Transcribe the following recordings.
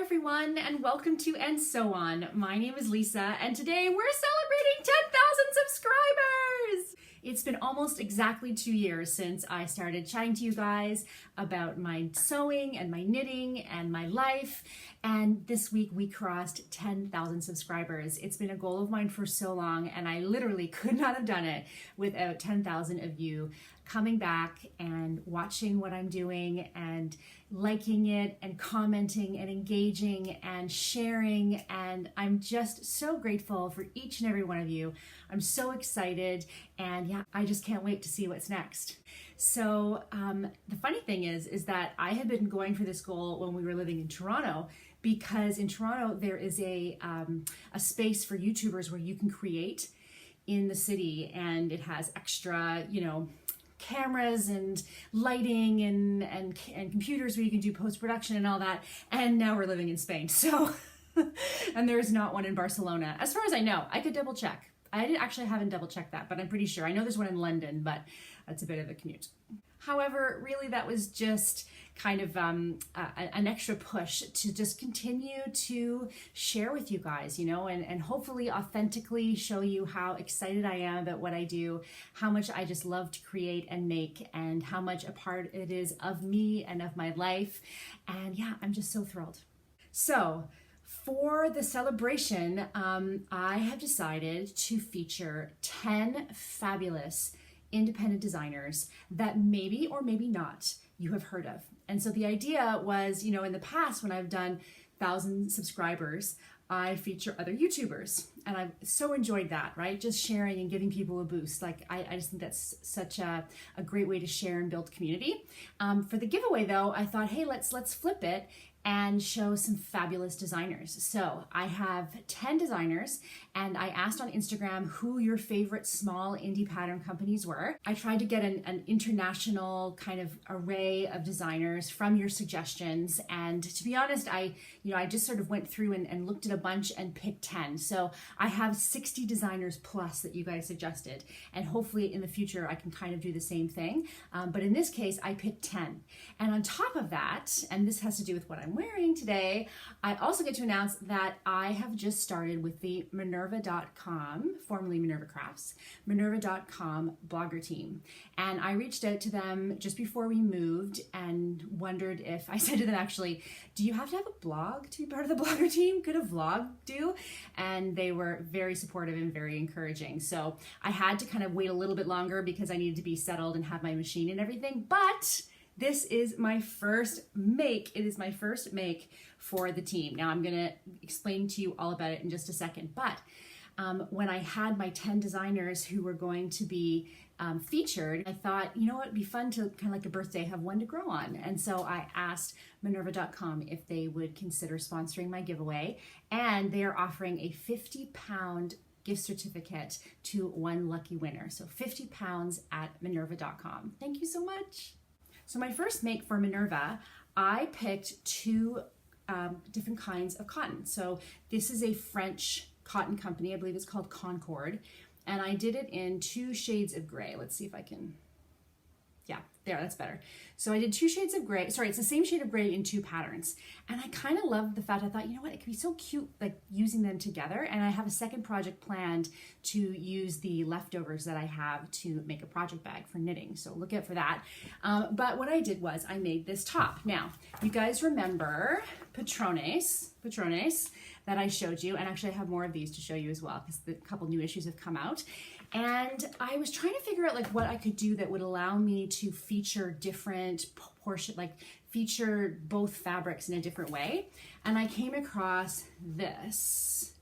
everyone, and welcome to And So On. My name is Lisa, and today we're celebrating 10,000 subscribers! It's been almost exactly 2 years since I started chatting to you guys about my sewing and my knitting and my life, and this week we crossed 10,000 subscribers. It's been a goal of mine for so long, and I literally could not have done it without 10,000 of you coming back and watching what I'm doing and liking it and commenting and engaging and sharing, and I'm just so grateful for each and every one of you. I'm so excited, and yeah, I just can't wait to see what's next. So the funny thing is that I had been going for this goal when we were living in Toronto, because in Toronto there is a space for YouTubers where you can create in the city, and it has extra, cameras and lighting and computers where you can do post-production and all that. And now we're living in Spain, so and there's not one in Barcelona as far as I know. I could double check. I haven't double checked that, but I'm pretty sure. I know there's one in London, but that's a bit of a commute. However, really that was just kind of an extra push to just continue to share with you guys, and hopefully authentically show you how excited I am about what I do, how much I just love to create and make, and how much a part it is of me and of my life. And yeah, I'm just so thrilled. So for the celebration, I have decided to feature 10 fabulous independent designers that maybe or maybe not you have heard of. And so the idea was, in the past when I've done 1,000 subscribers, I feature other YouTubers, and I've so enjoyed that, right? Just sharing and giving people a boost. Like I just think that's such a great way to share and build community. For the giveaway though, I thought, hey, let's flip it and show some fabulous designers. So I have 10 designers, and I asked on Instagram who your favorite small indie pattern companies were. I tried to get an international kind of array of designers from your suggestions, and to be honest, I just sort of went through and looked at a bunch and picked 10. So I have 60 designers plus that you guys suggested, and hopefully in the future I can kind of do the same thing. But in this case, I picked 10. And on top of that, and this has to do with what I'm wearing today, I also get to announce that I have just started with the Minerva.com, formerly Minerva Crafts, Minerva.com blogger team. And I reached out to them just before we moved and wondered if, I said to them actually, do you have to have a blog to be part of the blogger team? Could a vlog do? And they were very supportive and very encouraging. So I had to kind of wait a little bit longer because I needed to be settled and have my machine and everything, but this is my first make. It is my first make for the team. Now I'm gonna explain to you all about it in just a second, but when I had my 10 designers who were going to be featured, I thought, it'd be fun to kind of like a birthday, have one to grow on. And so I asked Minerva.com if they would consider sponsoring my giveaway, and they are offering a 50-pound gift certificate to one lucky winner. So 50 pounds at Minerva.com. Thank you so much. So my first make for Minerva, I picked two different kinds of cotton. So this is a French cotton company. I believe it's called Concord. And I did it in 2 shades of gray. Let's see if I can, yeah, there, that's better. So I did 2 shades of gray. Sorry, it's the same shade of gray in 2 patterns. And I kind of loved the fact, I thought, it could be so cute, like using them together. And I have a second project planned to use the leftovers that I have to make a project bag for knitting. So look out for that. But what I did was I made this top. Now, you guys remember Patrones that I showed you, and actually I have more of these to show you as well because a couple new issues have come out. And I was trying to figure out like what I could do that would allow me to feature different feature both fabrics in a different way. And I came across this,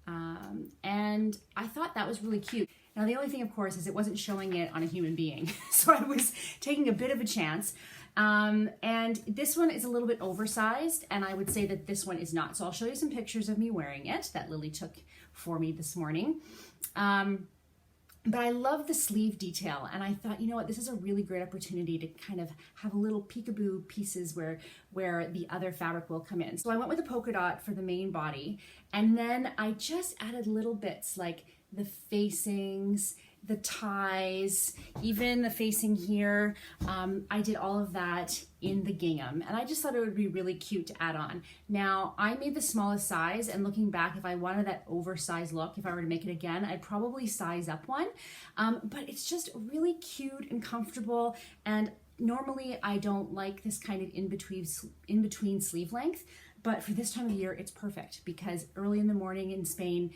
and I thought that was really cute. Now the only thing, of course, is it wasn't showing it on a human being, so I was taking a bit of a chance. And this one is a little bit oversized, and I would say that this one is not. So I'll show you some pictures of me wearing it that Lily took for me this morning. But I love the sleeve detail, and I thought, this is a really great opportunity to kind of have a little peekaboo pieces where the other fabric will come in. So I went with a polka dot for the main body, and then I just added little bits like the facings the ties, even the facing here. I did all of that in the gingham, and I just thought it would be really cute to add on. Now, I made the smallest size, and looking back, if I wanted that oversized look, if I were to make it again, I'd probably size up one. But it's just really cute and comfortable, and normally I don't like this kind of in between sleeve length. But for this time of year, it's perfect because early in the morning in Spain,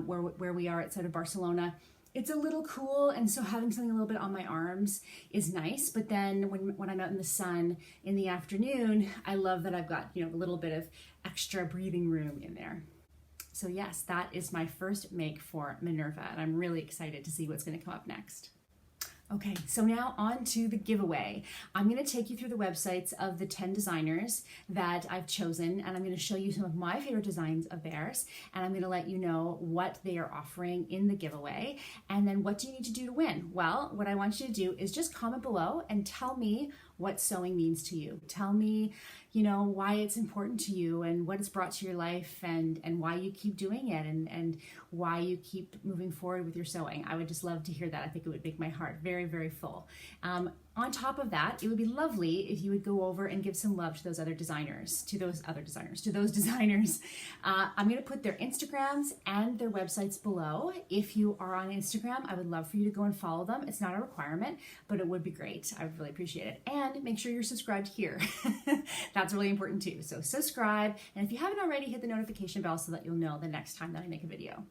where we are outside of Barcelona, it's a little cool, and so having something a little bit on my arms is nice. But then when I'm out in the sun in the afternoon, I love that I've got, you know, a little bit of extra breathing room in there. So yes, that is my first make for Minerva, and I'm really excited to see what's going to come up next. Okay, so now on to the giveaway. I'm going to take you through the websites of the 10 designers that I've chosen, and I'm going to show you some of my favorite designs of theirs, and I'm going to let you know what they are offering in the giveaway. And then what do you need to do to win? Well, what I want you to do is just comment below and tell me what sewing means to you. Tell me, you know, why it's important to you and what it's brought to your life, and why you keep doing it, and why you keep moving forward with your sewing. I would just love to hear that. I think it would make my heart very, very full. On top of that, it would be lovely if you would go over and give some love to those designers. I'm going to put their Instagrams and their websites below. If you are on Instagram, I would love for you to go and follow them. It's not a requirement, but it would be great. I would really appreciate it. And make sure you're subscribed here. That's really important too. So subscribe, and if you haven't already, hit the notification bell so that you'll know the next time that I make a video.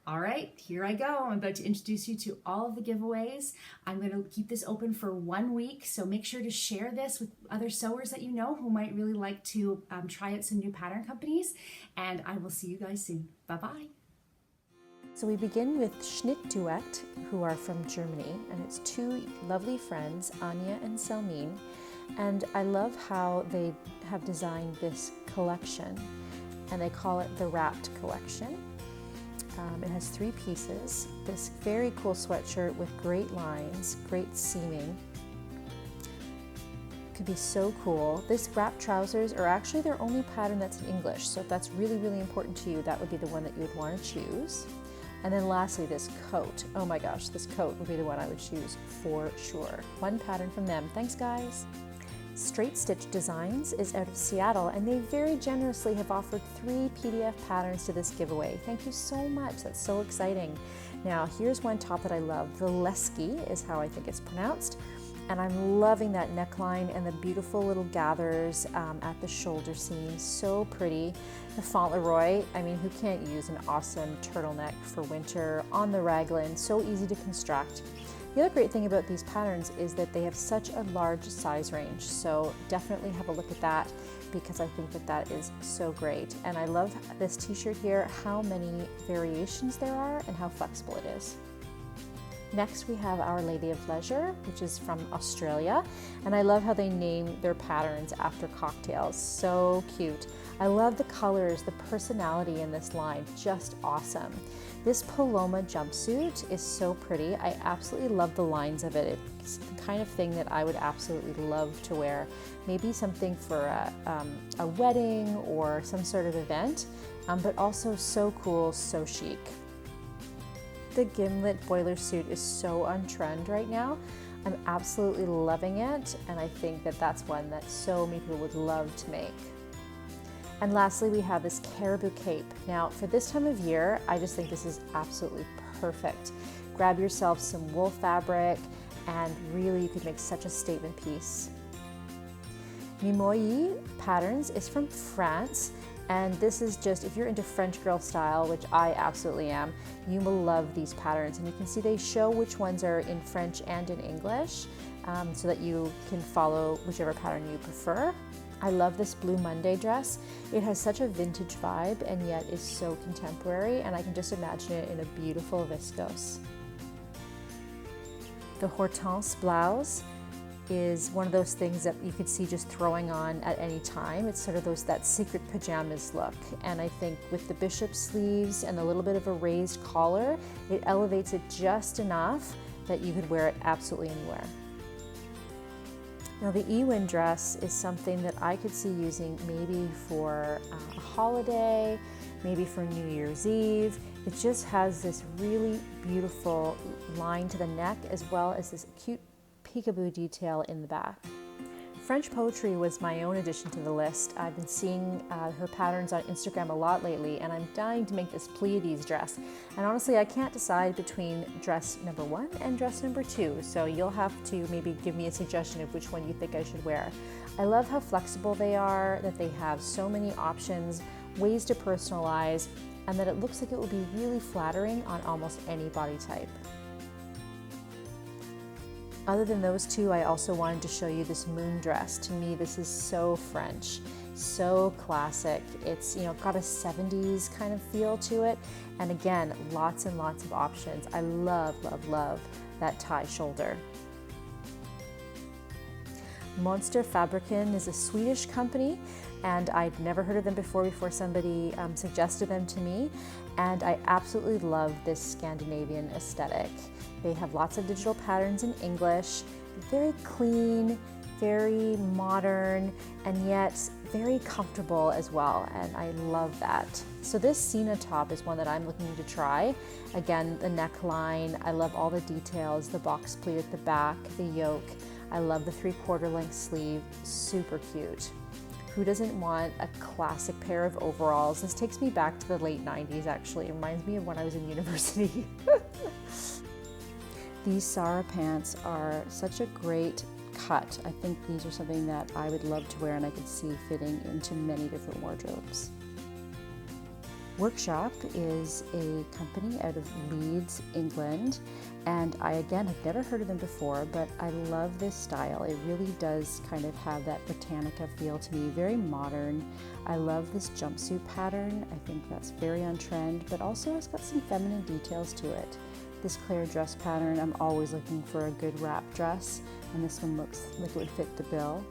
All right, here I go. I'm about to introduce you to all of the giveaways. I'm going to keep this open for 1 week, so make sure to share this with other sewers that you know who might really like to try out some new pattern companies, and I will see you guys soon. Bye-bye. So we begin with Schnittduett, who are from Germany, and it's two lovely friends, Anya and Selmine, and I love how they have designed this collection, and they call it the Wrapped Collection. It has 3 pieces, this very cool sweatshirt with great lines, great seaming. Could be so cool. This wrap trousers are actually their only pattern that's in English, so if that's really, really important to you, that would be the one that you would want to choose. And then lastly, this coat. Oh my gosh, this coat would be the one I would choose for sure. 1 pattern from them. Thanks, guys. Straight Stitch Designs is out of Seattle, and they very generously have offered 3 PDF patterns to this giveaway. Thank you so much. That's so exciting. Now, here's one top that I love. Valeski is how I think it's pronounced. And I'm loving that neckline and the beautiful little gathers at the shoulder seam. So pretty. The Fauntleroy, I mean, who can't use an awesome turtleneck for winter on the raglan? So easy to construct. The other great thing about these patterns is that they have such a large size range, so definitely have a look at that because I think that that is so great. And I love this t-shirt here, how many variations there are and how flexible it is. Next we have Our Lady of Leisure, which is from Australia, and I love how they name their patterns after cocktails. So cute. I love the colors, the personality in this line, just awesome. This Paloma jumpsuit is so pretty. I absolutely love the lines of it. It's the kind of thing that I would absolutely love to wear. Maybe something for a wedding or some sort of event, but also so cool, so chic. The gimlet boiler suit is so on trend right now. I'm absolutely loving it, and I think that that's one that so many people would love to make. And lastly, we have this caribou cape. Now, for this time of year, I just think this is absolutely perfect. Grab yourself some wool fabric, and really you could make such a statement piece. Mimoi Patterns is from France, and this is just, if you're into French girl style, which I absolutely am, you will love these patterns. And you can see they show which ones are in French and in English, so that you can follow whichever pattern you prefer. I love this Blue Monday dress. It has such a vintage vibe and yet is so contemporary, and I can just imagine it in a beautiful viscose. The Hortense blouse is one of those things that you could see just throwing on at any time. It's sort of that secret pajamas look, and I think with the bishop sleeves and a little bit of a raised collar, it elevates it just enough that you could wear it absolutely anywhere. Now the Ewin dress is something that I could see using maybe for a holiday, maybe for New Year's Eve. It just has this really beautiful line to the neck as well as this cute peekaboo detail in the back. French poetry was my own addition to the list. I've been seeing her patterns on Instagram a lot lately, and I'm dying to make this Pleiades dress. And honestly, I can't decide between dress number 1 and dress number 2, so you'll have to maybe give me a suggestion of which one you think I should wear. I love how flexible they are, that they have so many options, ways to personalize, and that it looks like it will be really flattering on almost any body type. Other than those two, I also wanted to show you this moon dress. To me, this is so French, so classic. It's, you know, got a 70s kind of feel to it. And again, lots and lots of options. I love, love, love that tie shoulder. Monster Fabriken is a Swedish company, and I'd never heard of them before somebody suggested them to me, and I absolutely love this Scandinavian aesthetic. They have lots of digital patterns in English, very clean, very modern, and yet very comfortable as well, and I love that. So this Sina top is one that I'm looking to try. Again, the neckline, I love all the details, the box pleat at the back, the yoke. I love the 3/4 length sleeve, super cute. Who doesn't want a classic pair of overalls? This takes me back to the late 90s actually. It reminds me of when I was in university. These Sarah pants are such a great cut. I think these are something that I would love to wear and I could see fitting into many different wardrobes. Workshop is a company out of Leeds, England, and I again have never heard of them before, but I love this style. It really does kind of have that Britannica feel to me, very modern. I love this jumpsuit pattern. I think that's very on trend, but also it's got some feminine details to it. This Claire dress pattern, I'm always looking for a good wrap dress, and this one looks like it would fit the bill.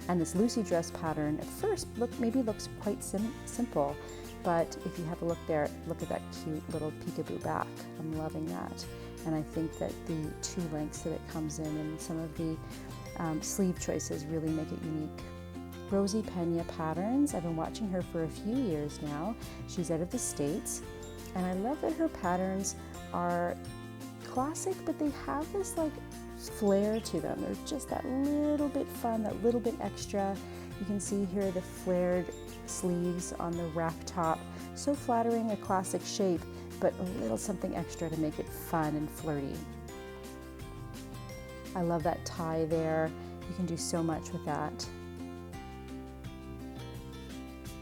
And this Lucy dress pattern at first maybe looks quite simple, but if you have a look there, look at that cute little peekaboo back. I'm loving that. And I think that the 2 lengths that it comes in and some of the sleeve choices really make it unique. Rosy Pena Patterns, I've been watching her for a few years now. She's out of the States, and I love that her patterns are classic, but they have this like flair to them. They're just that little bit fun, that little bit extra. You can see here the flared sleeves on the wrap top. So flattering, a classic shape, but a little something extra to make it fun and flirty. I love that tie there. You can do so much with that.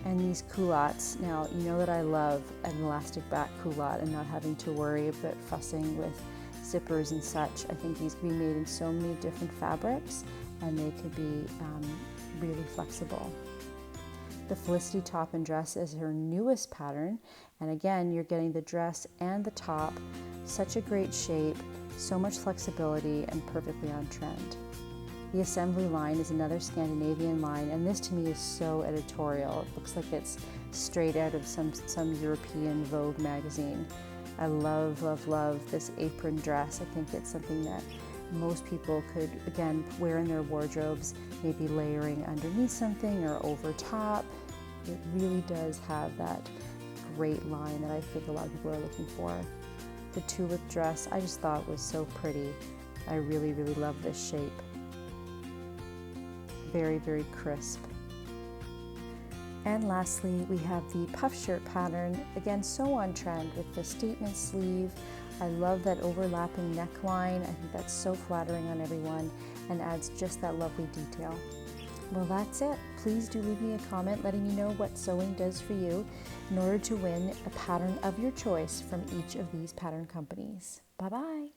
And these culottes, now you know that I love an elastic back culotte and not having to worry about fussing with zippers and such. I think these can be made in so many different fabrics, and they could be really flexible. The Felicity top and dress is her newest pattern, and again you're getting the dress and the top, such a great shape, so much flexibility, and perfectly on trend. The Assembly line is another Scandinavian line, and this to me is so editorial. It looks like it's straight out of some European Vogue magazine. I love, love, love this apron dress. I think it's something that most people could, again, wear in their wardrobes, maybe layering underneath something or over top. It really does have that great line that I think a lot of people are looking for. The tulip dress I just thought was so pretty. I really, really love this shape. Very, very crisp. And lastly, we have the puff shirt pattern, again so on trend with the statement sleeve. I love that overlapping neckline. I think that's so flattering on everyone and adds just that lovely detail. Well, that's it. Please do leave me a comment letting me know what sewing does for you in order to win a pattern of your choice from each of these pattern companies. Bye-bye.